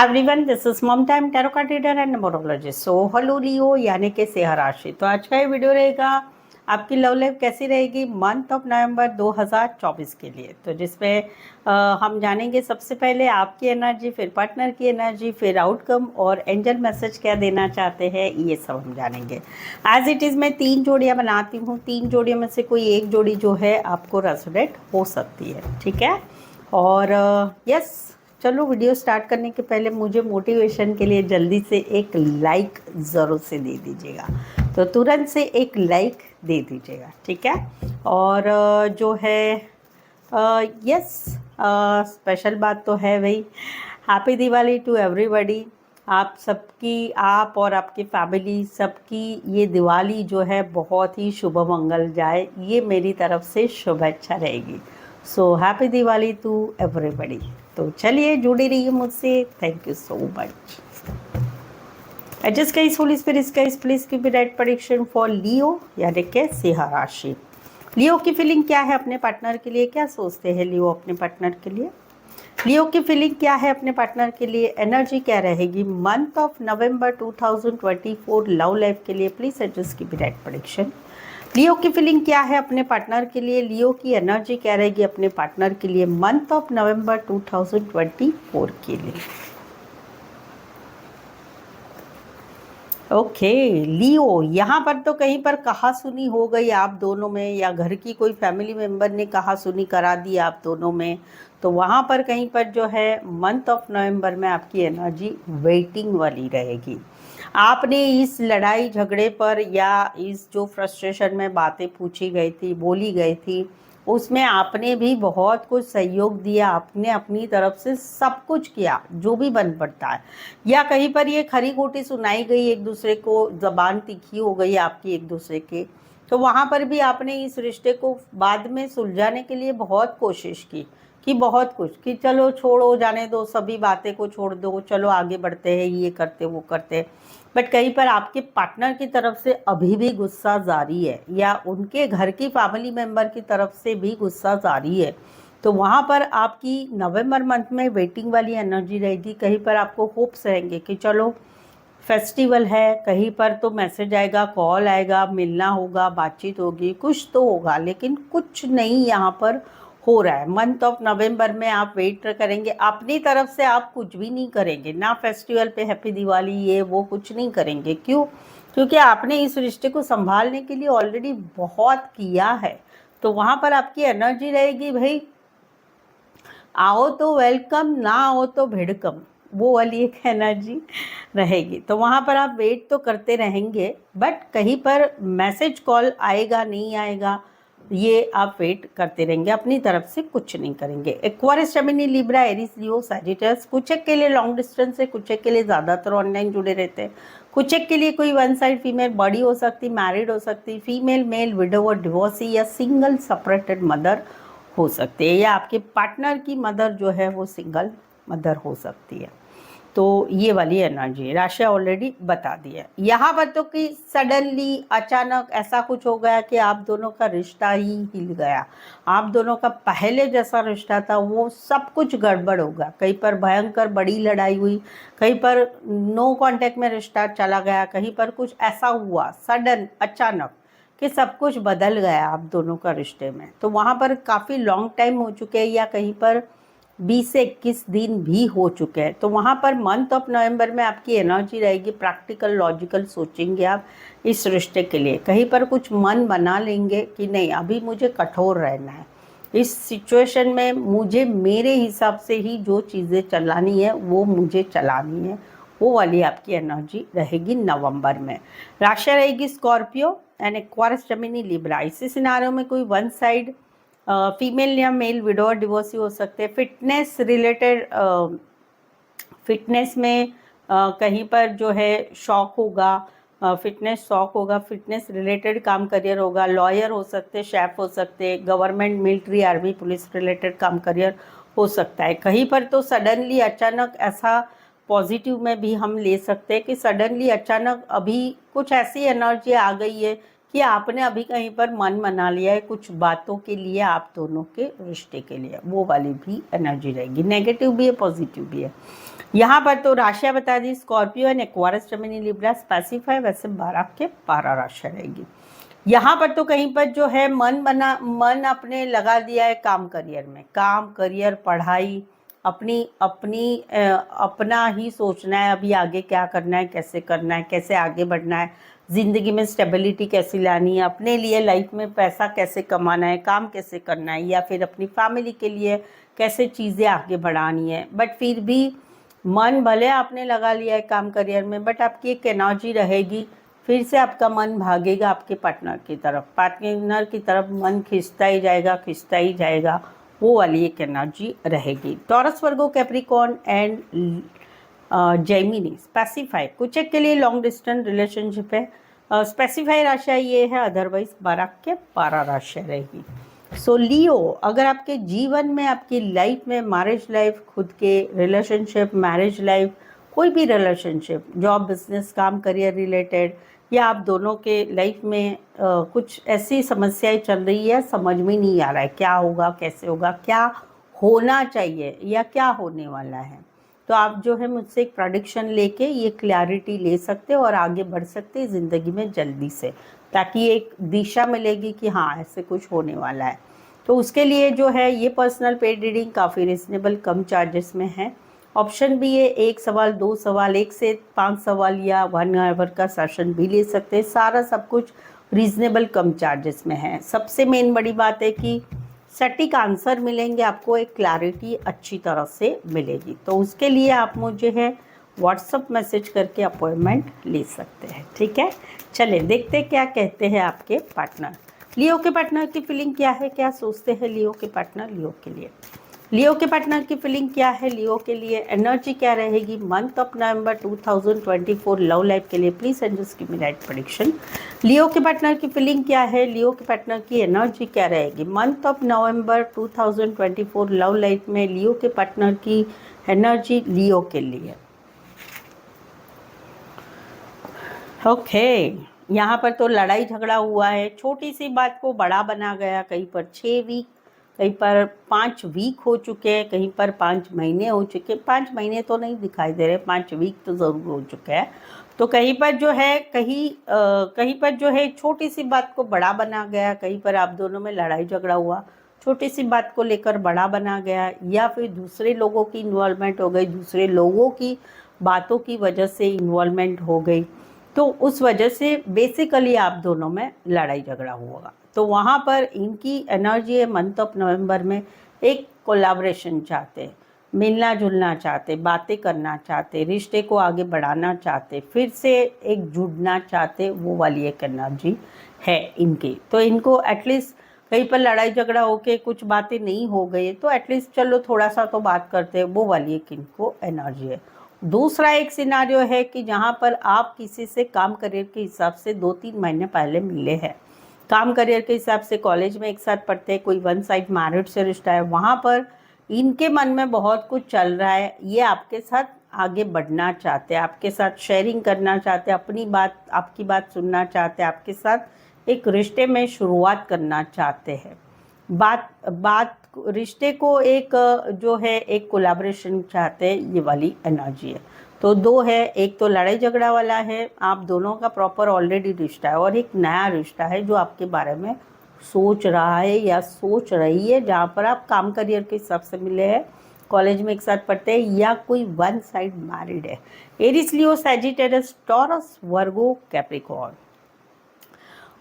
Hi everyone, this is mum time tarot card reader and numerologist. So hello Leo यानी कि सिंह राशि। तो आज का ये वीडियो रहेगा आपकी लव लाइफ कैसी रहेगी मंथ ऑफ नवंबर 2024 के लिए। तो जिसमें हम जानेंगे सबसे पहले आपकी एनर्जी, फिर पार्टनर की एनर्जी, फिर आउटकम और एंजल मैसेज क्या देना चाहते हैं, ये सब हम जानेंगे। एज इट इज़ मैं 3 जोड़ियाँ बनाती हूँ। 3 जोड़ियों में से कोई एक जोड़ी जो है आपको रेजोनेट हो सकती है, ठीक है। और यस, चलो वीडियो स्टार्ट करने के पहले मुझे मोटिवेशन के लिए जल्दी से एक लाइक ज़रूर से दे दीजिएगा। तो तुरंत से एक लाइक दे दीजिएगा, ठीक है। और जो है यस, स्पेशल बात तो है भाई, हैप्पी दिवाली टू एवरीबॉडी। आप सबकी, आप और आपकी फैमिली सबकी ये दिवाली जो है बहुत ही शुभ मंगल जाए, ये मेरी तरफ से शुभेच्छा रहेगी। So happy Diwali to everybody. तो चलिए जुड़ी रहिए मुझसे। Thank you so much. Adjust guys, holy spirit guys, please give me right prediction for Leo यानी कि सिंह राशि। लियो की फीलिंग क्या है अपने पार्टनर के लिए? क्या सोचते हैं लियो अपने पार्टनर के लिए? लियो की फीलिंग क्या है अपने पार्टनर के लिए? एनर्जी क्या रहेगी month of November 2024 love life के लिए? Please adjust give me right prediction. Leo की फीलिंग क्या है अपने पार्टनर के लिए? लियो की एनर्जी क्या रहेगी अपने पार्टनर के लिए मंथ ऑफ नवंबर 2024 के लिए? ओके लियो, यहाँ पर तो कहीं पर कहा सुनी हो गई आप दोनों में, या घर की कोई फैमिली मेंबर ने कहा सुनी करा दी आप दोनों में। तो वहाँ पर कहीं पर जो है मंथ ऑफ नवंबर में आपकी एनर्जी वेटिंग वाली रहेगी। आपने इस लड़ाई झगड़े पर या इस जो फ्रस्ट्रेशन में बातें पूछी गई थी, बोली गई थी, उसमें आपने भी बहुत कुछ सहयोग दिया। आपने अपनी तरफ से सब कुछ किया जो भी बन पड़ता है, या कहीं पर ये खरी खोटी सुनाई गई एक दूसरे को, जबान तीखी हो गई आपकी एक दूसरे के, तो वहाँ पर भी आपने इस रिश्ते को बाद में सुलझाने के लिए बहुत कोशिश की कि बहुत कुछ कि चलो छोड़ो, जाने दो, सभी बातें को छोड़ दो, चलो आगे बढ़ते हैं, ये करते वो करते। बट कहीं पर आपके पार्टनर की तरफ से अभी भी गुस्सा जारी है, या उनके घर की फैमिली मेंबर की तरफ से भी गुस्सा जारी है। तो वहाँ पर आपकी नवंबर मंथ में वेटिंग वाली एनर्जी रहेगी। कहीं पर आपको होप्स रहेंगे कि चलो फेस्टिवल है, कहीं पर तो मैसेज आएगा, कॉल आएगा, मिलना होगा, बातचीत होगी, कुछ तो होगा, लेकिन कुछ नहीं यहाँ पर हो रहा है। मंथ ऑफ नवंबर में आप वेट करेंगे, अपनी तरफ से आप कुछ भी नहीं करेंगे, ना फेस्टिवल पे हैप्पी दिवाली ये वो कुछ नहीं करेंगे। क्यों? क्योंकि आपने इस रिश्ते को संभालने के लिए ऑलरेडी बहुत किया है। तो वहाँ पर आपकी एनर्जी रहेगी, भाई आओ तो वेलकम, ना आओ तो भिड़कम, वो वाली एक एनर्जी रहेगी। तो वहाँ पर आप वेट तो करते रहेंगे, बट कहीं पर मैसेज कॉल आएगा नहीं आएगा ये आप वेट करते रहेंगे, अपनी तरफ से कुछ नहीं करेंगे। Aquarius, Gemini, Libra, Aries, Leo, सैजिटस, कुछ एक के लिए लॉन्ग डिस्टेंस है, कुछ एक के लिए ज़्यादातर ऑनलाइन जुड़े रहते हैं, कुछ एक के लिए कोई वन साइड फीमेल बॉडी हो सकती, मैरिड हो सकती, फीमेल मेल विडो और डिवोर्सी, या सिंगल सेपरेटेड मदर हो सकती है, या आपके पार्टनर की मदर जो है वो सिंगल मदर हो सकती है। तो ये वाली एनर्जी राशि ऑलरेडी बता दी है। यहाँ पर तो कि सडनली अचानक ऐसा कुछ हो गया कि आप दोनों का रिश्ता ही हिल गया। आप दोनों का पहले जैसा रिश्ता था वो सब कुछ गड़बड़ होगा। कहीं पर भयंकर बड़ी लड़ाई हुई, कहीं पर नो कांटेक्ट में रिश्ता चला गया, कहीं पर कुछ ऐसा हुआ सडन अचानक कि सब कुछ बदल गया आप दोनों का रिश्ते में। तो वहाँ पर काफ़ी लॉन्ग टाइम हो चुके हैं, या कहीं पर 20 से 21 दिन भी हो चुके हैं। तो वहाँ पर मंथ ऑफ नवंबर में आपकी एनर्जी रहेगी प्रैक्टिकल, लॉजिकल सोचेंगे आप इस रिश्ते के लिए। कहीं पर कुछ मन बना लेंगे कि नहीं अभी मुझे कठोर रहना है, इस सिचुएशन में मुझे मेरे हिसाब से ही जो चीज़ें चलानी है वो मुझे चलानी है, वो वाली आपकी एनर्जी रहेगी नवंबर में। राशि रहेगी Scorpio and Aquarius, Gemini, Libra. इसी सिनारियो में कोई वन साइड फीमेल या मेल विडो और डिवोर्सी हो सकते हैं। फिटनेस रिलेटेड, फिटनेस में कहीं पर जो है शौक होगा, फिटनेस शौक होगा, फिटनेस रिलेटेड काम करियर होगा। लॉयर हो सकते, शेफ हो सकते, government, military, army, police related काम करियर हो सकता है। कहीं पर तो सडनली अचानक ऐसा पॉजिटिव में भी हम ले सकते हैं कि सडनली अचानक अभी कुछ ऐसी एनर्जी आ गई है कि आपने अभी कहीं पर मन बना लिया है कुछ बातों के लिए, आप दोनों के रिश्ते के लिए, वो वाली भी एनर्जी रहेगी। नेगेटिव भी है, पॉजिटिव भी है। यहाँ पर तो राशियाँ बता दी, Scorpio and Aquarius, Gemini, Libra, specify, वैसे 12 के 12 राशियाँ रहेगी। यहाँ पर तो कहीं पर जो है मन अपने लगा दिया है काम करियर में, काम करियर पढ़ाई, अपना ही सोचना है अभी आगे क्या करना है, कैसे आगे बढ़ना है, ज़िंदगी में स्टेबिलिटी कैसे लानी है, अपने लिए लाइफ में पैसा कैसे कमाना है, काम कैसे करना है, या फिर अपनी फैमिली के लिए कैसे चीज़ें आगे बढ़ानी है। बट फिर भी मन भले आपने लगा लिया है काम करियर में, बट आपकी एक एनर्जी रहेगी, फिर से आपका मन भागेगा आपके पार्टनर की तरफ मन खिंचता ही जाएगा, वो वाली एक एनर्जी रहेगी। Taurus, Virgo, Capricorn and Gemini, specify कुछ एक के लिए लॉन्ग डिस्टेंस रिलेशनशिप है। स्पेसिफाई राशियाँ ये है, अदरवाइज 12 के 12 राशियाँ रहेगी। सो लियो, अगर आपके जीवन में, आपकी लाइफ में, मैरिज लाइफ, खुद के रिलेशनशिप, मैरिज लाइफ, कोई भी रिलेशनशिप, जॉब, बिजनेस, काम, करियर रिलेटेड, या आप दोनों के लाइफ में कुछ ऐसी समस्याएं चल रही है, समझ में नहीं आ रहा है क्या होगा, कैसे होगा, क्या होना चाहिए या क्या होने वाला है, तो आप जो है मुझसे एक प्रेडिक्शन लेके ये क्लैरिटी ले सकते हो और आगे बढ़ सकते हैं ज़िंदगी में जल्दी से, ताकि एक दिशा मिलेगी कि हाँ ऐसे कुछ होने वाला है। तो उसके लिए जो है ये पर्सनल पेड रीडिंग काफ़ी रिजनेबल कम चार्जेस में है। ऑप्शन भी है 1 सवाल, 2 सवाल, 1 से 5 सवाल, या 1 आवर का सेशन भी ले सकते हैं। सारा सब कुछ रीजनेबल कम चार्जेस में है। सबसे मेन बड़ी बात है कि सटीक आंसर मिलेंगे आपको, एक क्लैरिटी अच्छी तरह से मिलेगी। तो उसके लिए आप मुझे है व्हाट्सअप मैसेज करके अपॉइंटमेंट ले सकते हैं, ठीक है। चलिए देखते क्या कहते हैं आपके पार्टनर। लियो के पार्टनर की फीलिंग क्या है, क्या सोचते हैं लियो के पार्टनर लियो के लिए। लियो के पार्टनर की फीलिंग क्या है, लियो के लिए एनर्जी क्या रहेगी month of November 2024 love life के लिए। Please and just give me right prediction. Leo के पार्टनर की फीलिंग क्या है, लियो के पार्टनर की एनर्जी क्या रहेगी month of November 2024 love life में। लियो के पार्टनर की एनर्जी लियो के लिए। ओके यहाँ पर तो लड़ाई झगड़ा हुआ है, छोटी सी बात को बड़ा बना गया, कहीं पर 6 वीक, कहीं पर 5 वीक हो चुके हैं, कहीं पर 5 महीने हो चुके। 5 महीने तो नहीं दिखाई दे रहे, 5 वीक तो ज़रूर हो चुके हैं। तो कहीं पर जो है कहीं पर जो है छोटी सी बात को बड़ा बना गया, कहीं पर आप दोनों में लड़ाई झगड़ा हुआ, छोटी सी बात को लेकर बड़ा बना गया, या फिर दूसरे लोगों की इन्वॉल्वमेंट हो गई, दूसरे लोगों की बातों की वजह से इन्वॉल्वमेंट हो गई, तो उस वजह से बेसिकली आप दोनों में लड़ाई झगड़ा होगा। तो वहाँ पर इनकी एनर्जी है मंथ ऑफ नवंबर में एक कोलैबोरेशन चाहते, मिलना जुलना चाहते, बातें करना चाहते, रिश्ते को आगे बढ़ाना चाहते, फिर से एक जुड़ना चाहते, वो वाली एक एनर्जी है इनकी। तो इनको एटलीस्ट कहीं पर लड़ाई झगड़ा होके कुछ बातें नहीं हो गई तो एटलीस्ट चलो थोड़ा सा तो बात करते हैं, वो वाली एक इनको एनर्जी है। दूसरा एक सिनारियो है कि जहाँ पर आप किसी से काम करियर के हिसाब से 2-3 महीने पहले मिले हैं, काम करियर के हिसाब से कॉलेज में एक साथ पढ़ते हैं, कोई वन साइड मैरिड से रिश्ता है, वहाँ पर इनके मन में बहुत कुछ चल रहा है, ये आपके साथ आगे बढ़ना चाहते हैं, आपके साथ शेयरिंग करना चाहते हैं, अपनी बात, आपकी बात सुनना चाहते हैं, आपके साथ एक रिश्ते में शुरुआत करना चाहते हैं। रिश्ते को एक जो है एक कोलैबोरेशन चाहते हैं, ये वाली एनर्जी है। तो 2 है, एक तो लड़ाई झगड़ा वाला है, आप दोनों का प्रॉपर ऑलरेडी रिश्ता है, और एक नया रिश्ता है जो आपके बारे में सोच रहा है या सोच रही है, जहाँ पर आप काम करियर के हिसाब से मिले हैं, कॉलेज में एक साथ पढ़ते हैं, या कोई वन साइड मैरिड है। एरिस, लियो, Sagittarius, taurus, Virgo, Capricorn.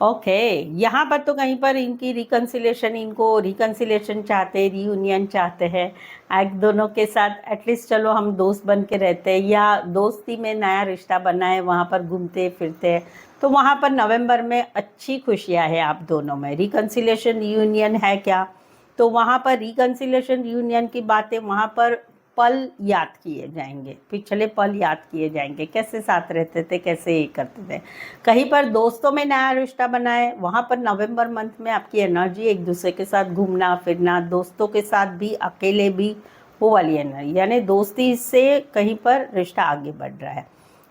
Okay यहाँ पर तो कहीं पर इनको रिकन्सिलेशन चाहते हैं, रीयूनियन चाहते हैं एक दोनों के साथ। एटलीस्ट चलो हम दोस्त बन के रहते हैं, या दोस्ती में नया रिश्ता बना है, वहाँ पर घूमते फिरते हैं, तो वहाँ पर नवंबर में अच्छी खुशियाँ हैं आप दोनों में। रिकन्सिलेशन रीयूनियन है क्या, तो वहाँ पर रिकन्सिलेशन रीयूनियन की बातें, वहाँ पर पल याद किए जाएंगे, पिछले पल याद किए जाएंगे, कैसे साथ रहते थे, कैसे ये करते थे। कहीं पर दोस्तों में नया रिश्ता बनाए, वहाँ पर नवंबर मंथ में आपकी एनर्जी एक दूसरे के साथ घूमना फिरना, दोस्तों के साथ भी, अकेले भी, वो वाली एनर्जी, यानी दोस्ती से कहीं पर रिश्ता आगे बढ़ रहा है।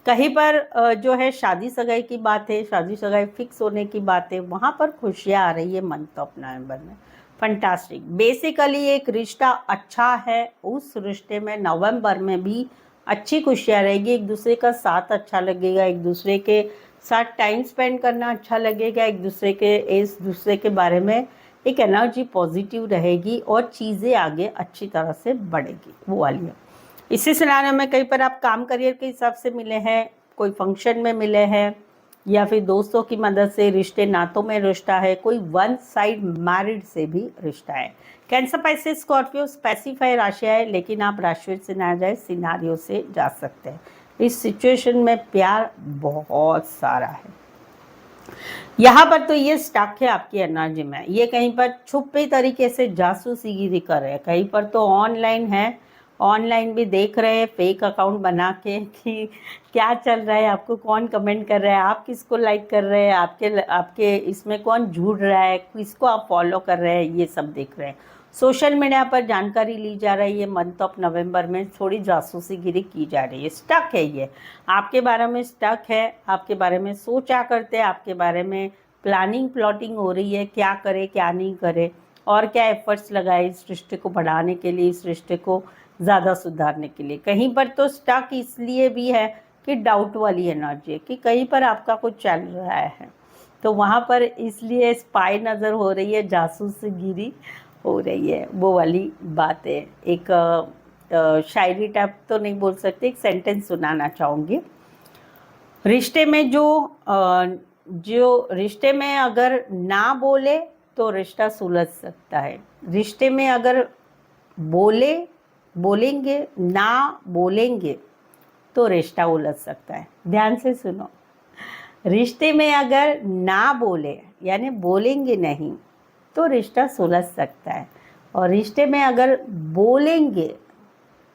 कहीं पर जो है शादी सगाई की बात है, शादी सगाई फिक्स होने की बात है, वहाँ पर खुशियाँ आ रही है मंथ ऑफ नवंबर में। फंटास्टिक, बेसिकली एक रिश्ता अच्छा है, उस रिश्ते में नवंबर में भी अच्छी खुशियाँ रहेगी, एक दूसरे का साथ अच्छा लगेगा, एक दूसरे के साथ टाइम स्पेंड करना अच्छा लगेगा, इस दूसरे के बारे में एक एनर्जी पॉजिटिव रहेगी और चीज़ें आगे अच्छी तरह से बढ़ेगी, वो वाली है। इसी सिलसिले में कहीं पर आप काम करियर के हिसाब से मिले हैं, कोई फंक्शन में मिले हैं, या फिर दोस्तों की मदद से रिश्ते नातों में रिश्ता है, कोई वन साइड मैरिड से भी रिश्ता है। कैंसर, पाइसेस, स्कॉर्पियो स्पेसिफाई राशि है, लेकिन आप राशि से ना जाए, सिनारियो से जा सकते हैं। इस सिचुएशन में प्यार बहुत सारा है। यहाँ पर तो ये स्टक है आपकी एनर्जी में, ये कहीं पर छुपे तरीके से जासूसीगिरी कर रहे हैं, कहीं पर तो ऑनलाइन है, ऑनलाइन भी देख रहे हैं फेक अकाउंट बना के कि क्या चल रहा है, आपको कौन कमेंट कर रहा है, आप किसको लाइक कर रहे हैं, आपके इसमें कौन जुड़ रहा है, किसको आप फॉलो कर रहे हैं, ये सब देख रहे हैं। सोशल मीडिया पर जानकारी ली जा रही है, मंथ ऑफ नवंबर में थोड़ी जासूसीगिरी की जा रही है, स्टक है, ये आपके बारे में स्टक है, आपके बारे में सोचा करते हैं, आपके बारे में प्लानिंग प्लॉटिंग हो रही है, क्या करे क्या नहीं करे और क्या एफर्ट्स लगाए इस रिश्ते को बढ़ाने के लिए, इस रिश्ते को ज़्यादा सुधारने के लिए। कहीं पर तो स्टक इसलिए भी है कि डाउट वाली एनर्जी है, कि कहीं पर आपका कुछ चल रहा है, तो वहाँ पर इसलिए स्पाई नज़र हो रही है, जासूसीगिरी हो रही है, वो वाली बात है। एक शायरी टाइप तो नहीं बोल सकते, एक सेंटेंस सुनाना चाहूँगी। रिश्ते में जो रिश्ते में अगर ना बोले तो रिश्ता सुलझ सकता है, रिश्ते में अगर बोलेंगे ना बोलेंगे तो रिश्ता उलझ सकता है। ध्यान से सुनो, रिश्ते में अगर ना बोले यानी बोलेंगे नहीं तो रिश्ता सुलझ सकता है, और रिश्ते में अगर बोलेंगे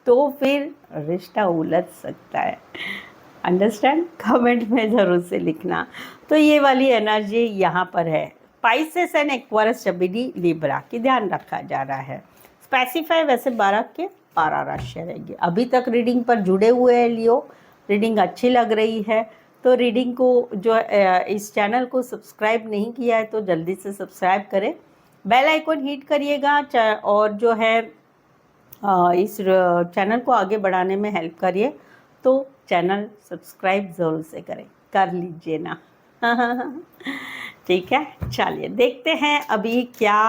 तो फिर रिश्ता उलझ सकता है। अंडरस्टैंड? कमेंट में ज़रूर से लिखना। तो ये वाली एनर्जी यहाँ पर है। स्पाइसेस एंड एक्वायरस जमिनी लिब्रा की ध्यान रखा जा रहा है। स्पेसिफाई वैसे 12 के 12 राशि रहेगी। अभी तक रीडिंग पर जुड़े हुए हैं लियो, रीडिंग अच्छी लग रही है तो रीडिंग को जो इस चैनल को सब्सक्राइब नहीं किया है तो जल्दी से सब्सक्राइब करें, बेल आइकन हिट करिएगा और जो है इस चैनल को आगे बढ़ाने में हेल्प करिए। तो चैनल सब्सक्राइब ज़रूर से करें, कर लीजिए ना। ठीक है, चलिए देखते हैं अभी क्या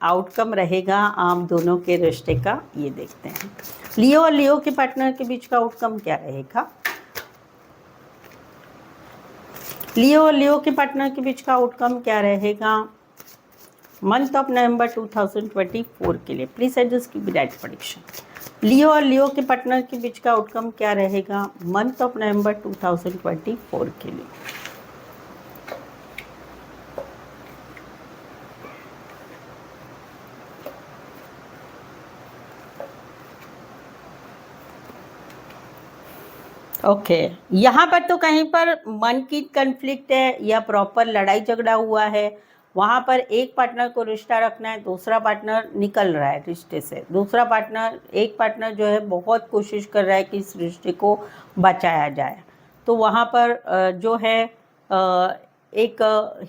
आउटकम रहेगा आप दोनों के रिश्ते का, ये देखते हैं। लियो और लियो के पार्टनर के बीच का आउटकम क्या रहेगा, लियो और लियो के पार्टनर के बीच का आउटकम क्या रहेगा मंथ ऑफ नवंबर 2024 के लिए। प्लीज एडजस्ट की राइट प्रेडिक्शन। लियो और लियो के पार्टनर के बीच का आउटकम क्या रहेगा मंथ ऑफ नवंबर 2024 के लिए। ओके यहाँ पर तो कहीं पर मन की कन्फ्लिक्ट है या प्रॉपर लड़ाई झगड़ा हुआ है, वहाँ पर एक पार्टनर को रिश्ता रखना है, दूसरा पार्टनर निकल रहा है रिश्ते से, एक पार्टनर जो है बहुत कोशिश कर रहा है कि इस रिश्ते को बचाया जाए। तो वहाँ पर जो है एक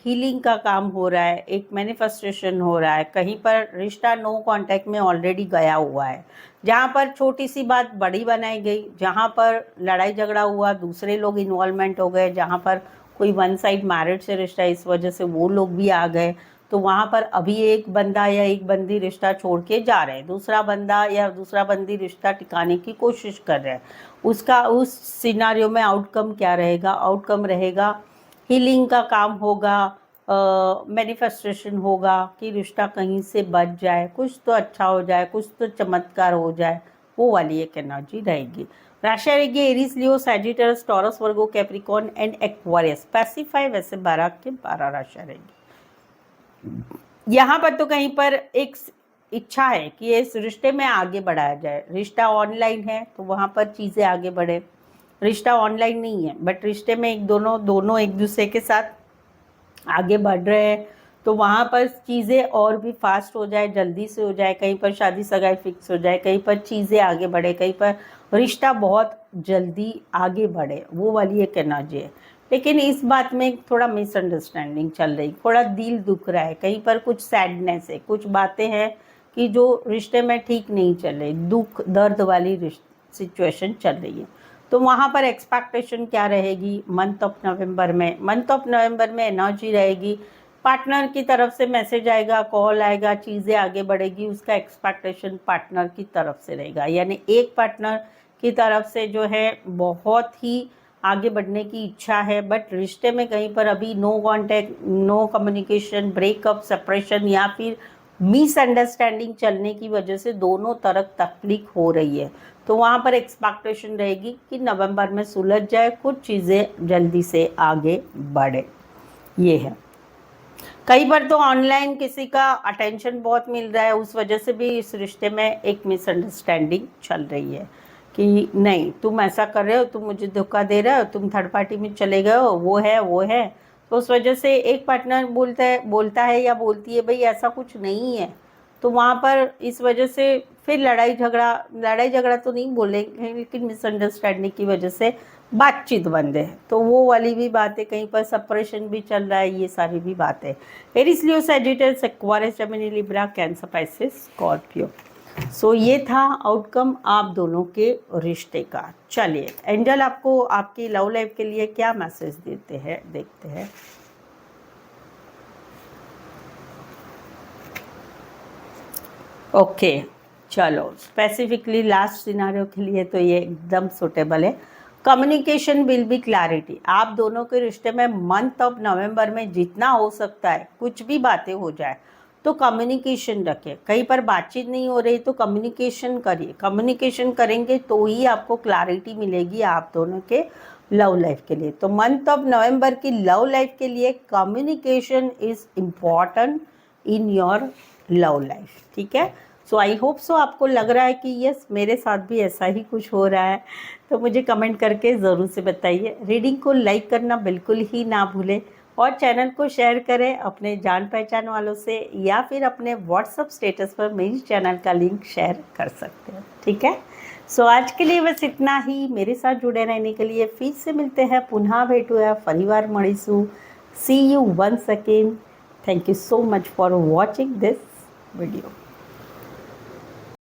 हीलिंग का काम हो रहा है, एक मैनिफेस्टेशन हो रहा है, कहीं पर रिश्ता नो कांटेक्ट में ऑलरेडी गया हुआ है, जहाँ पर छोटी सी बात बड़ी बनाई गई, जहाँ पर लड़ाई झगड़ा हुआ, दूसरे लोग इन्वॉल्वमेंट हो गए, जहाँ पर कोई वन साइड मैरिड से रिश्ता इस वजह से वो लोग भी आ गए, तो वहाँ पर अभी एक बंदा या एक बंदी रिश्ता छोड़ के जा रहे हैं, दूसरा बंदा या दूसरा बंदी रिश्ता टिकाने की कोशिश कर रहे हैं। उस सिनारियो में आउटकम क्या रहेगा, आउटकम रहेगा हीलिंग का काम होगा, मैनिफेस्टेशन होगा कि रिश्ता कहीं से बच जाए, कुछ तो अच्छा हो जाए, कुछ तो चमत्कार हो जाए, वो वाली एक एनर्जी रहेगी। राशि रहेगी Aries, Leo, Sagittarius, Taurus, Virgo, Capricorn and Aquarius. Specify वैसे 12 के 12 राशि रहेगी। यहाँ पर तो कहीं पर एक इच्छा है कि इस रिश्ते में आगे बढ़ाया जाए। रिश्ता ऑनलाइन है तो वहाँ पर चीज़ें आगे बढ़े, रिश्ता ऑनलाइन नहीं है बट रिश्ते में दोनों एक दूसरे के साथ आगे बढ़ रहे हैं, तो वहाँ पर चीज़ें और भी फास्ट हो जाए, जल्दी से हो जाए, कहीं पर शादी सगाई फिक्स हो जाए, कहीं पर चीज़ें आगे बढ़े, कहीं पर रिश्ता बहुत जल्दी आगे बढ़े, वो वाली एक एनर्जी है। लेकिन इस बात में थोड़ा मिसअंडरस्टैंडिंग चल रही, थोड़ा दिल दुख रहा है, कहीं पर कुछ सैडनेस है, कुछ बातें हैं कि जो रिश्ते में ठीक नहीं चल रही, दुख दर्द वाली सिचुएशन चल रही है। तो वहाँ पर एक्सपेक्टेशन क्या रहेगी मंथ ऑफ नवंबर में? मंथ ऑफ नवंबर में एनर्जी रहेगी, पार्टनर की तरफ से मैसेज आएगा, कॉल आएगा, चीज़ें आगे बढ़ेगी, उसका एक्सपेक्टेशन पार्टनर की तरफ से रहेगा। यानी एक पार्टनर की तरफ से जो है बहुत ही आगे बढ़ने की इच्छा है, बट रिश्ते में कहीं पर अभी no contact, no communication, breakup, separation या फिर मिसअंडरस्टैंडिंग चलने की वजह से दोनों तरफ तकलीफ हो रही है। तो वहाँ पर एक्सपेक्टेशन रहेगी कि नवंबर में सुलझ जाए, कुछ चीज़ें जल्दी से आगे बढ़े। ये है। कई बार तो ऑनलाइन किसी का अटेंशन बहुत मिल रहा है, उस वजह से भी इस रिश्ते में एक मिसअंडरस्टैंडिंग चल रही है कि नहीं तुम ऐसा कर रहे हो, तुम मुझे धोखा दे रहे हो, तुम थर्ड पार्टी में चले गए हो, वो है। तो उस वजह से एक पार्टनर बोलता है या बोलती है भाई ऐसा कुछ नहीं है। तो वहाँ पर इस वजह से फिर लड़ाई झगड़ा तो नहीं बोलेंगे, लेकिन मिसअंडरस्टैंडिंग की वजह से बातचीत बंद है। तो वो वाली भी बात है, कहीं पर सेपरेशन भी चल रहा है, ये सारी भी बात है। Aries, Leo, Sagittarius, Aquarius, Gemini, Libra, cancer, Pisces, Scorpio. So ये था आउटकम आप दोनों के रिश्ते का। चलिए एंजल आपको आपकी लव लाइफ के लिए क्या मैसेज देते हैं, देखते हैं। ओके चलो, स्पेसिफिकली लास्ट सिनारियो के लिए तो ये एकदम सुटेबल है। Communication will be clarity. आप दोनों के रिश्ते में मंथ ऑफ नवंबर में जितना हो सकता है, कुछ भी बातें हो जाए तो कम्युनिकेशन रखें। कहीं पर बातचीत नहीं हो रही तो कम्युनिकेशन करिए। कम्युनिकेशन करेंगे तो ही आपको क्लैरिटी मिलेगी आप दोनों के लव लाइफ के लिए। तो मंथ ऑफ नवंबर की लव लाइफ के लिए communication is important in your love life. ठीक है, सो आई होप सो आपको लग रहा है कि यस मेरे साथ भी ऐसा ही कुछ हो रहा है। तो मुझे कमेंट करके ज़रूर से बताइए। रीडिंग को लाइक करना बिल्कुल ही ना भूलें और चैनल को शेयर करें अपने जान पहचान वालों से, या फिर अपने व्हाट्सअप स्टेटस पर मेरी चैनल का लिंक शेयर कर सकते हैं। ठीक है, सो आज के लिए बस इतना ही। मेरे साथ जुड़े रहने के लिए फिर से मिलते हैं, पुनः भेटूया, फरीवार मळीसू। See you once again. Thank you so much for watching this video.